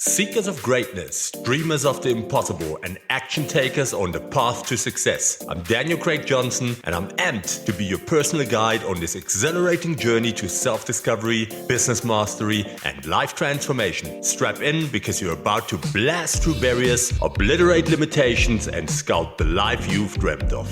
Seekers of greatness, dreamers of the impossible, and action takers on the path to success. I'm Daniel Craig Johnson, and I'm amped to be your personal guide on this exhilarating journey to self-discovery, business mastery, and life transformation. Strap in because you're about to blast through barriers, obliterate limitations, and sculpt the life you've dreamt of.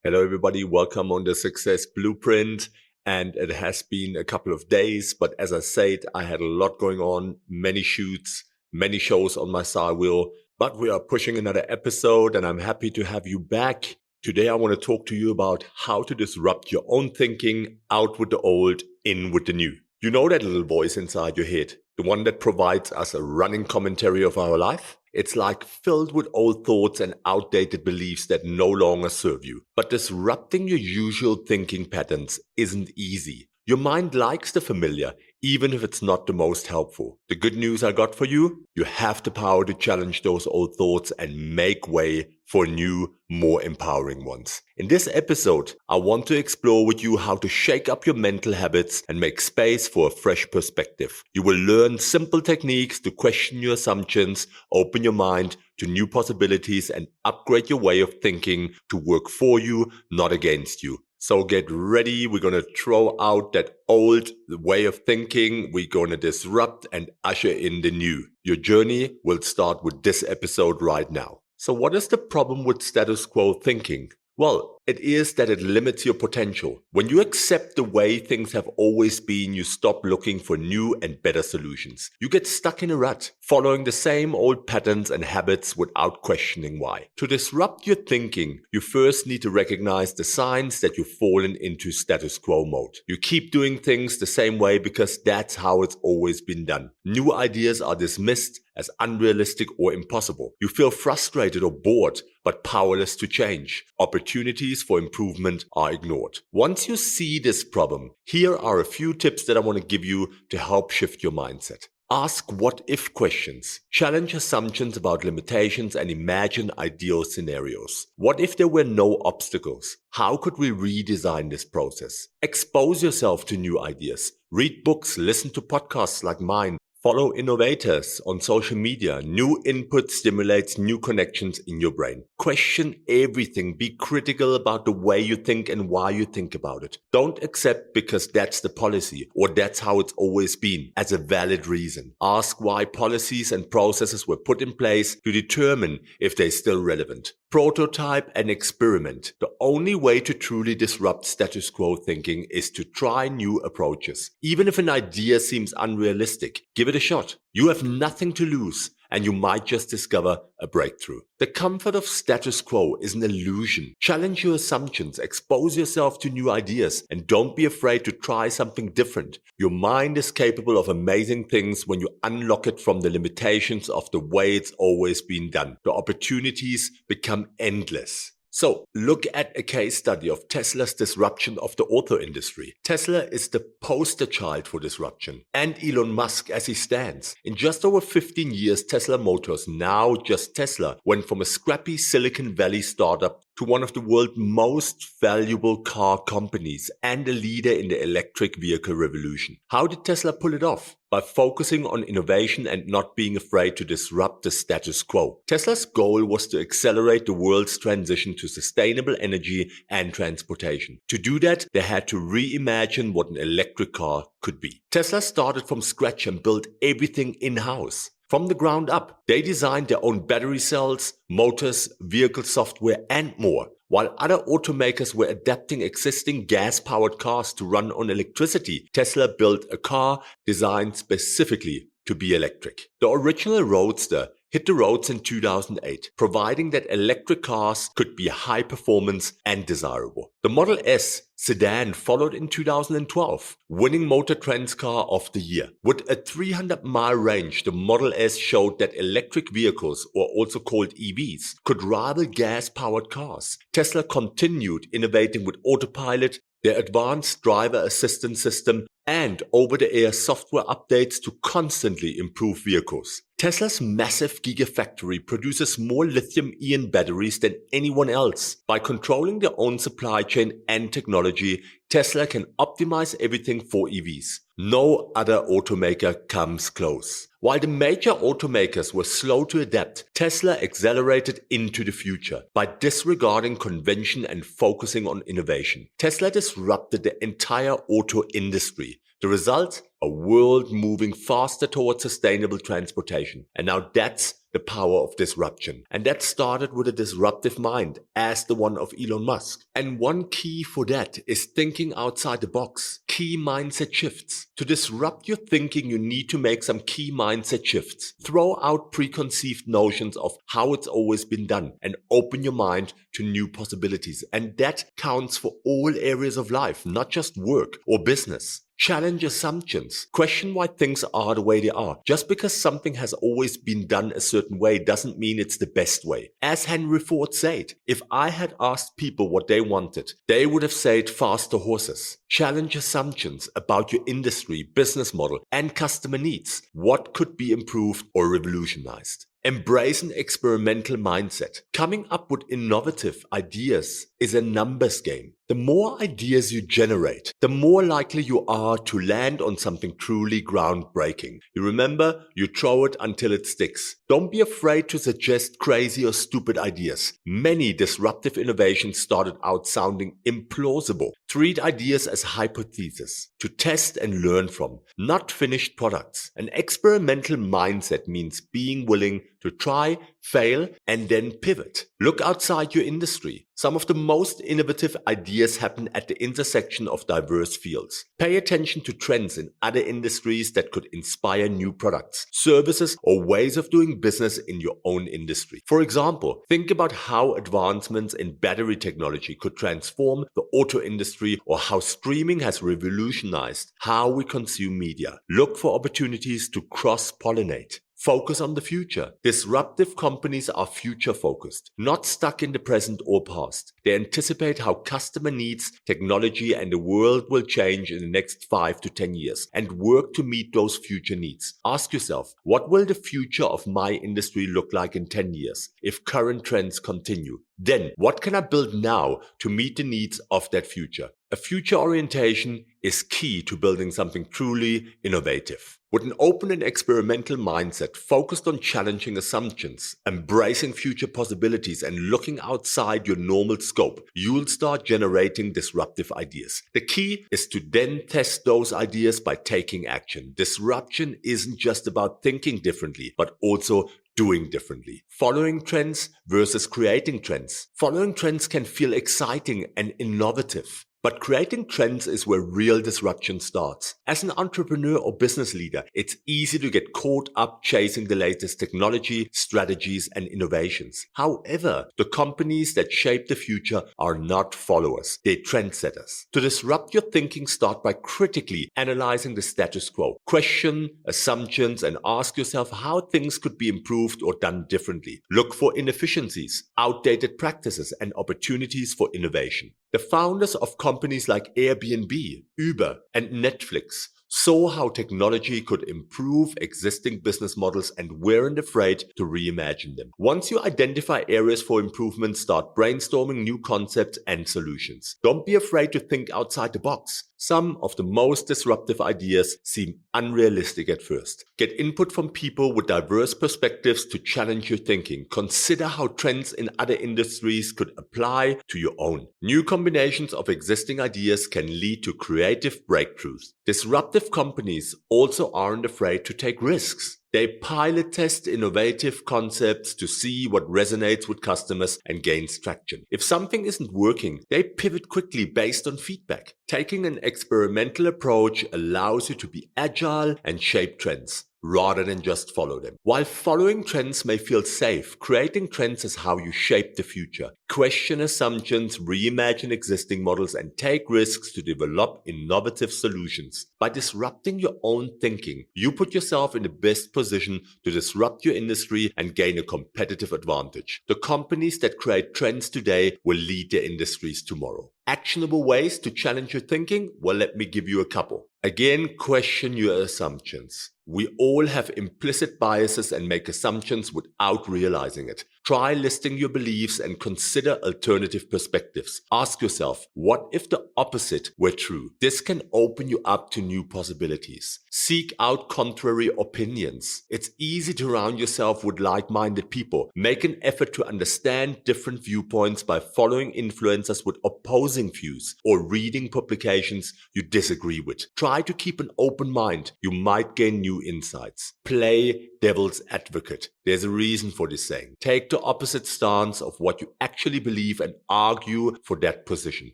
Hello everybody, welcome on the Success Blueprint. And it has been a couple of days, but as I said, I had a lot going on, many shoots, many shows on my side wheel, but we are pushing another episode and I'm happy to have you back. Today I want to talk to you about how to disrupt your own thinking, out with the old, in with the new. You know that little voice inside your head, the one that provides us a running commentary of our life? It's like filled with old thoughts and outdated beliefs that no longer serve you. But disrupting your usual thinking patterns isn't easy. Your mind likes the familiar, even if it's not the most helpful. The good news I got for you, you have the power to challenge those old thoughts and make way for new, more empowering ones. In this episode, I want to explore with you how to shake up your mental habits and make space for a fresh perspective. You will learn simple techniques to question your assumptions, open your mind to new possibilities, and upgrade your way of thinking to work for you, not against you. So get ready, we're going to throw out that old way of thinking, we're going to disrupt and usher in the new. Your journey will start with this episode right now. So what is the problem with status quo thinking? Well, it is that it limits your potential. When you accept the way things have always been, you stop looking for new and better solutions. You get stuck in a rut, following the same old patterns and habits without questioning why. To disrupt your thinking, you first need to recognize the signs that you've fallen into status quo mode. You keep doing things the same way because that's how it's always been done. New ideas are dismissed as unrealistic or impossible. You feel frustrated or bored, but powerless to change. Opportunities for improvement are ignored. Once you see this problem, here are a few tips that I want to give you to help shift your mindset. Ask what-if questions. Challenge assumptions about limitations and imagine ideal scenarios. What if there were no obstacles? How could we redesign this process? Expose yourself to new ideas. Read books, listen to podcasts like mine. Follow innovators on social media. New input stimulates new connections in your brain. Question everything. Be critical about the way you think and why you think about it. Don't accept because that's the policy or that's how it's always been as a valid reason. Ask why policies and processes were put in place to determine if they're still relevant. Prototype and experiment. The only way to truly disrupt status quo thinking is to try new approaches. Even if an idea seems unrealistic, give it a shot. You have nothing to lose, and you might just discover a breakthrough. The comfort of status quo is an illusion. Challenge your assumptions, expose yourself to new ideas, and don't be afraid to try something different. Your mind is capable of amazing things when you unlock it from the limitations of the way it's always been done. The opportunities become endless. So, look at a case study of Tesla's disruption of the auto industry. Tesla is the poster child for disruption, and Elon Musk as he stands. In just over 15 years, Tesla Motors, now just Tesla, went from a scrappy Silicon Valley startup to one of the world's most valuable car companies and a leader in the electric vehicle revolution. How did Tesla pull it off? By focusing on innovation and not being afraid to disrupt the status quo. Tesla's goal was to accelerate the world's transition to sustainable energy and transportation. To do that, they had to reimagine what an electric car could be. Tesla started from scratch and built everything in-house. From the ground up, they designed their own battery cells, motors, vehicle software, and more. While other automakers were adapting existing gas-powered cars to run on electricity, Tesla built a car designed specifically to be electric. The original Roadster hit the roads in 2008, providing that electric cars could be high performance and desirable. The Model S sedan followed in 2012, winning Motor Trend's Car of the Year. With a 300-mile range, the Model S showed that electric vehicles, or also called EVs, could rival gas-powered cars. Tesla continued innovating with autopilot, their advanced driver assistance system, and over-the-air software updates to constantly improve vehicles. Tesla's massive gigafactory produces more lithium-ion batteries than anyone else. By controlling their own supply chain and technology, Tesla can optimize everything for EVs. No other automaker comes close. While the major automakers were slow to adapt, Tesla accelerated into the future by disregarding convention and focusing on innovation. Tesla disrupted the entire auto industry. The result? A world moving faster towards sustainable transportation. And now that's the power of disruption. And that started with a disruptive mind, as the one of Elon Musk. And one key for that is thinking outside the box. Key mindset shifts. To disrupt your thinking, you need to make some key mindset shifts. Throw out preconceived notions of how it's always been done and open your mind to new possibilities. And that counts for all areas of life, not just work or business. Challenge assumptions. Question why things are the way they are. Just because something has always been done a certain way doesn't mean it's the best way. As Henry Ford said, if I had asked people what they wanted, they would have said faster horses. Challenge assumptions about your industry, business model, and customer needs. What could be improved or revolutionized? Embrace an experimental mindset. Coming up with innovative ideas is a numbers game. The more ideas you generate, the more likely you are to land on something truly groundbreaking. You remember, you throw it until it sticks. Don't be afraid to suggest crazy or stupid ideas. Many disruptive innovations started out sounding implausible. Treat ideas as hypotheses to test and learn from, not finished products. An experimental mindset means being willing to try, fail, and then pivot. Look outside your industry. Some of the most innovative ideas happen at the intersection of diverse fields. Pay attention to trends in other industries that could inspire new products, services, or ways of doing business in your own industry. For example, think about how advancements in battery technology could transform the auto industry, or how streaming has revolutionized how we consume media. Look for opportunities to cross-pollinate. Focus on the future. Disruptive companies are future-focused, not stuck in the present or past. They anticipate how customer needs, technology, and the world will change in the next 5 to 10 years and work to meet those future needs. Ask yourself, what will the future of my industry look like in 10 years if current trends continue? Then, what can I build now to meet the needs of that future? A future orientation is key to building something truly innovative. With an open and experimental mindset focused on challenging assumptions, embracing future possibilities, and looking outside your normal scope, you'll start generating disruptive ideas. The key is to then test those ideas by taking action. Disruption isn't just about thinking differently, but also doing differently. Following trends versus creating trends. Following trends can feel exciting and innovative. But creating trends is where real disruption starts. As an entrepreneur or business leader, it's easy to get caught up chasing the latest technology, strategies, and innovations. However, the companies that shape the future are not followers, they're trendsetters. To disrupt your thinking, start by critically analyzing the status quo. Question assumptions and ask yourself how things could be improved or done differently. Look for inefficiencies, outdated practices, and opportunities for innovation. The founders of companies like Airbnb, Uber, and Netflix saw how technology could improve existing business models and weren't afraid to reimagine them. Once you identify areas for improvement, start brainstorming new concepts and solutions. Don't be afraid to think outside the box. Some of the most disruptive ideas seem unrealistic at first. Get input from people with diverse perspectives to challenge your thinking. Consider how trends in other industries could apply to your own. New combinations of existing ideas can lead to creative breakthroughs. Disruptive companies also aren't afraid to take risks. They pilot test innovative concepts to see what resonates with customers and gains traction. If something isn't working, they pivot quickly based on feedback. Taking an experimental approach allows you to be agile and shape trends, rather than just follow them. While following trends may feel safe, creating trends is how you shape the future. Question assumptions, reimagine existing models, and take risks to develop innovative solutions. By disrupting your own thinking, you put yourself in the best position to disrupt your industry and gain a competitive advantage. The companies that create trends today will lead their industries tomorrow. Actionable ways to challenge your thinking? Well, let me give you a couple. Again, question your assumptions. We all have implicit biases and make assumptions without realizing it. Try listing your beliefs and consider alternative perspectives. Ask yourself, what if the opposite were true? This can open you up to new possibilities. Seek out contrary opinions. It's easy to surround yourself with like-minded people. Make an effort to understand different viewpoints by following influencers with opposing views or reading publications you disagree with. Try to keep an open mind. You might gain new insights. Play devil's advocate. There's a reason for this saying. Take the opposite stance of what you actually believe and argue for that position.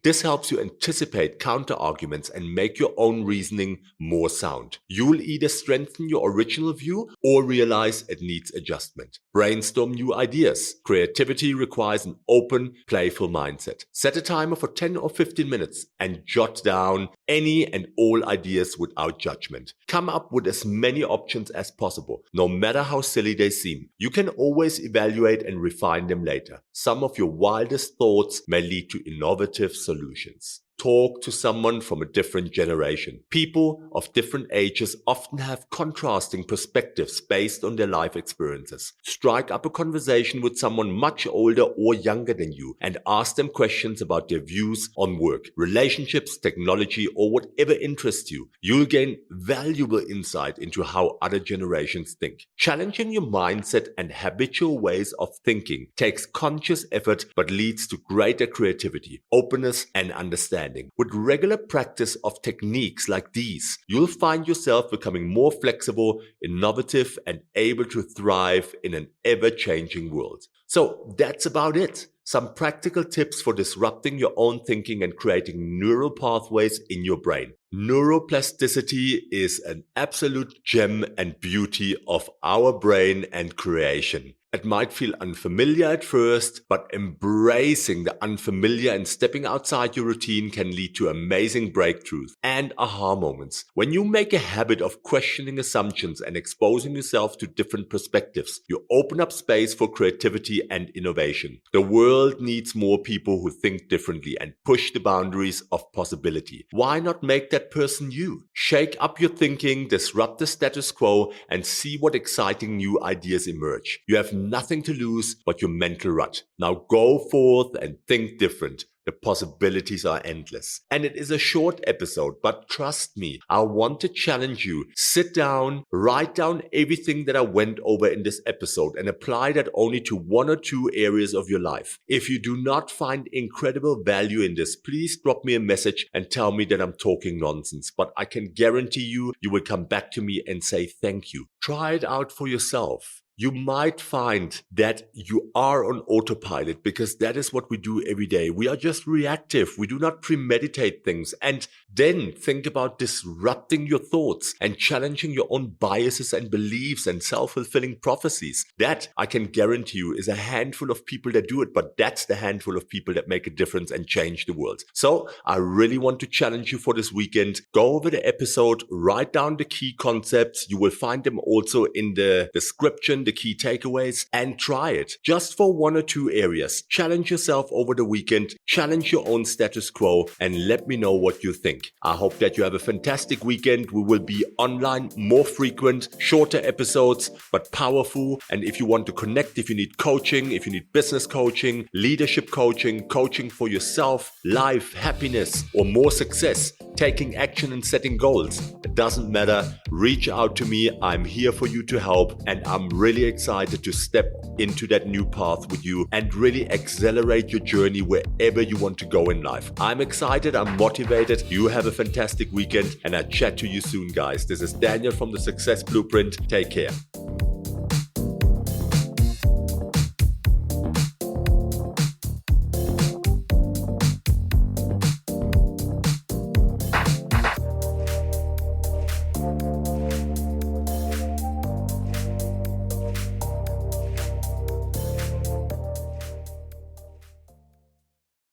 This helps you anticipate counter-arguments and make your own reasoning more sound. You will either strengthen your original view or realize it needs adjustment. Brainstorm new ideas. Creativity requires an open, playful mindset. Set a timer for 10 or 15 minutes and jot down any and all ideas without judgment. Come up with as many options as possible, no matter how silly they seem. You can always evaluate and refine them later. Some of your wildest thoughts may lead to innovative solutions. Talk to someone from a different generation. People of different ages often have contrasting perspectives based on their life experiences. Strike up a conversation with someone much older or younger than you and ask them questions about their views on work, relationships, technology, or whatever interests you. You'll gain valuable insight into how other generations think. Challenging your mindset and habitual ways of thinking takes conscious effort but leads to greater creativity, openness, and understanding. With regular practice of techniques like these, you'll find yourself becoming more flexible, innovative, and able to thrive in an ever-changing world. So that's about it. Some practical tips for disrupting your own thinking and creating neural pathways in your brain. Neuroplasticity is an absolute gem and beauty of our brain and creation. It might feel unfamiliar at first, but embracing the unfamiliar and stepping outside your routine can lead to amazing breakthroughs and aha moments. When you make a habit of questioning assumptions and exposing yourself to different perspectives, you open up space for creativity and innovation. The world needs more people who think differently and push the boundaries of possibility. Why not make that person you? Shake up your thinking, disrupt the status quo, and see what exciting new ideas emerge. You have nothing to lose but your mental rut. Now go forth and think different. The possibilities are endless. And it is a short episode, but trust me, I want to challenge you. Sit down, write down everything that I went over in this episode and apply that only to one or two areas of your life. If you do not find incredible value in this, please drop me a message and tell me that I'm talking nonsense. But I can guarantee you will come back to me and say thank you. Try it out for yourself. You might find that you are on autopilot because that is what we do every day. We are just reactive. We do not premeditate things. And then think about disrupting your thoughts and challenging your own biases and beliefs and self-fulfilling prophecies. That, I can guarantee you, is a handful of people that do it, but that's the handful of people that make a difference and change the world. So I really want to challenge you for this weekend. Go over the episode, write down the key concepts. You will find them also in the description, the key takeaways, and try it just for one or two areas. Challenge yourself over the weekend, challenge your own status quo, and let me know what you think. I hope that you have a fantastic weekend. We will be online more frequent, shorter episodes, but powerful. And if you want to connect, if you need coaching, if you need business coaching, leadership coaching, coaching for yourself, life, happiness, or more success, taking action and setting goals, it doesn't matter. Reach out to me. I'm here for you to help, and I'm really excited to step into that new path with you and really accelerate your journey wherever you want to go in life. I'm excited. I'm motivated. You have a fantastic weekend, and I'll chat to you soon, guys. This is Daniel from the Success Blueprint. Take care.